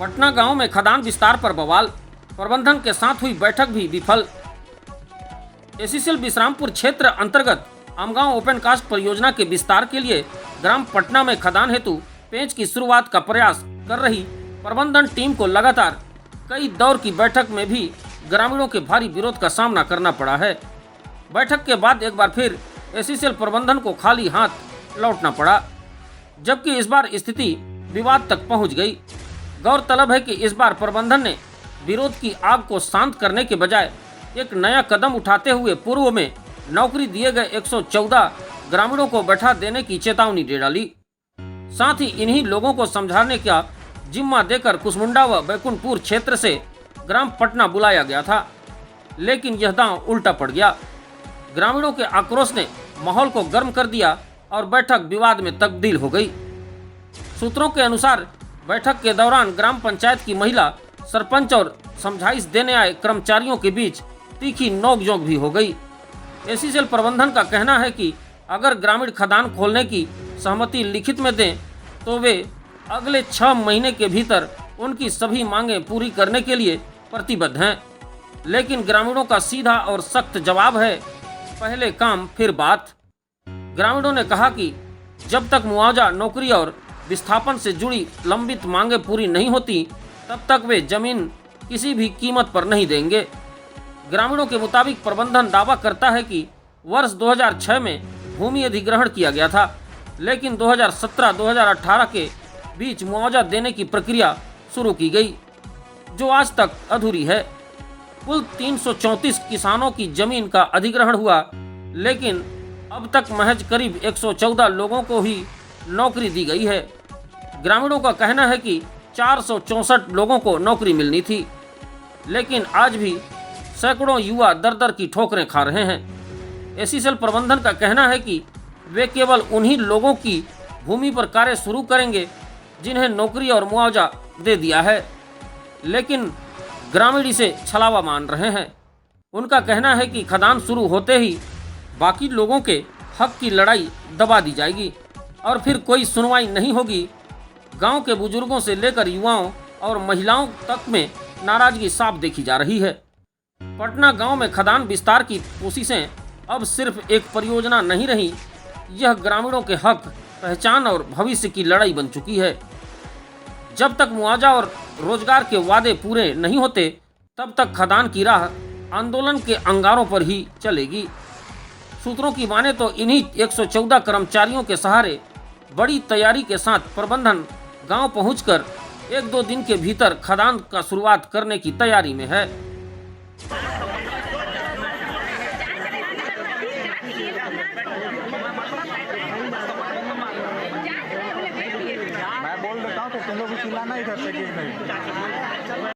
पटना गांव में खदान विस्तार पर बवाल, प्रबंधन के साथ हुई बैठक भी विफल। एसीसीएल विश्रामपुर क्षेत्र अंतर्गत आमगांव ओपन कास्ट परियोजना के विस्तार के लिए ग्राम पटना में खदान हेतु पेंच की शुरुआत का प्रयास कर रही प्रबंधन टीम को लगातार कई दौर की बैठक में भी ग्रामीणों के भारी विरोध का सामना करना पड़ा है। बैठक के बाद एक बार फिर एसीसीएल प्रबंधन को खाली हाथ लौटना पड़ा, जबकि इस बार स्थिति विवाद तक पहुंच गई। गौरतलब है कि इस बार प्रबंधन ने विरोध की आग को शांत करने के बजाय एक नया कदम उठाते हुए पूर्व में नौकरी दिए गए 114 ग्रामीणों को बैठा देने की चेतावनी दे डाली। साथ ही इन्हीं लोगों को समझाने का जिम्मा देकर कुसमुंडा व बैकुंठपुर क्षेत्र से ग्राम पटना बुलाया गया था, लेकिन यह दांव उल्टा पड़ गया। ग्रामीणों के आक्रोश ने माहौल को गर्म कर दिया और बैठक विवाद में तब्दील हो गई। सूत्रों के अनुसार बैठक के दौरान ग्राम पंचायत की महिला सरपंच और समझाइश देने आए कर्मचारियों के बीच तीखी नोकझोंक भी हो गई। एसीसीएल प्रबंधन का कहना है कि अगर ग्रामीण खदान खोलने की सहमति लिखित में दें तो वे अगले 6 महीने के भीतर उनकी सभी मांगें पूरी करने के लिए प्रतिबद्ध हैं। लेकिन ग्रामीणों का सीधा और सख्त जवाब है, पहले काम फिर बात। ग्रामीणों ने कहा कि जब तक मुआवजा, नौकरी और विस्थापन से जुड़ी लंबित मांगें पूरी नहीं होती तब तक वे जमीन किसी भी कीमत पर नहीं देंगे। ग्रामीणों के मुताबिक प्रबंधन दावा करता है कि वर्ष 2006 में भूमि अधिग्रहण किया गया था, लेकिन 2017-2018 के बीच मुआवजा देने की प्रक्रिया शुरू की गई, जो आज तक अधूरी है। कुल 334 किसानों की जमीन का अधिग्रहण हुआ, लेकिन अब तक महज करीब 114 लोगों को ही नौकरी दी गई है। ग्रामीणों का कहना है कि 464 लोगों को नौकरी मिलनी थी, लेकिन आज भी सैकड़ों युवा दर दर की ठोकरें खा रहे हैं। एसीसीएल प्रबंधन का कहना है कि वे केवल उन्हीं लोगों की भूमि पर कार्य शुरू करेंगे जिन्हें नौकरी और मुआवजा दे दिया है, लेकिन ग्रामीण इसे छलावा मान रहे हैं। उनका कहना है कि खदान शुरू होते ही बाकी लोगों के हक की लड़ाई दबा दी जाएगी और फिर कोई सुनवाई नहीं होगी। गांव के बुजुर्गों से लेकर युवाओं और महिलाओं तक में नाराजगी साफ देखी जा रही है। पटना गांव में खदान विस्तार की कोशिशें अब सिर्फ एक परियोजना नहीं रही, यह ग्रामीणों के हक, पहचान और भविष्य की लड़ाई बन चुकी है। जब तक मुआवजा और रोजगार के वादे पूरे नहीं होते तब तक खदान की राह आंदोलन के अंगारों पर ही चलेगी। सूत्रों की माने तो इन्हीं 114 कर्मचारियों के सहारे बड़ी तैयारी के साथ प्रबंधन गांव पहुंचकर 1-2 दिन के भीतर खदान का शुरुआत करने की तैयारी में है। मैं बोल देता हूँ तो तुम लोग भी चिल्लाना ही करते कि नहीं।